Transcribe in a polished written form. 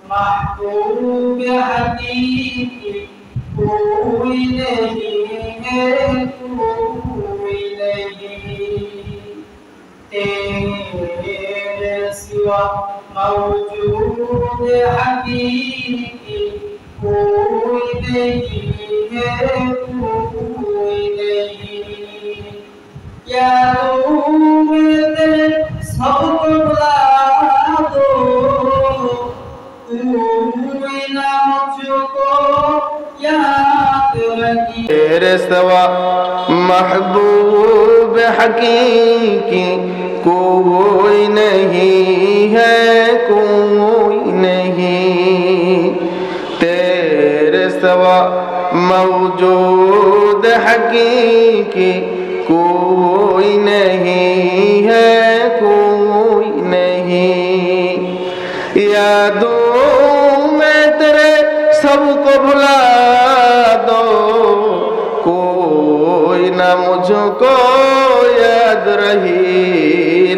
महबूब हकीकी कोई नहीं है, कोई नहीं तेरे सिवा मौजूद हकीकी कोई नहीं है, कोई नहीं यादों में तेरे सबको बुला दो, कोई ना मुझको याद रही तेरे सिवा महबूब हकीकी कोई नहीं है, कोई नहीं तेरे सिवा मौजूद हकीकी कोई नहीं है, कोई नहीं यादों में तेरे सबको भुला दो, कोई ना मुझको याद रही।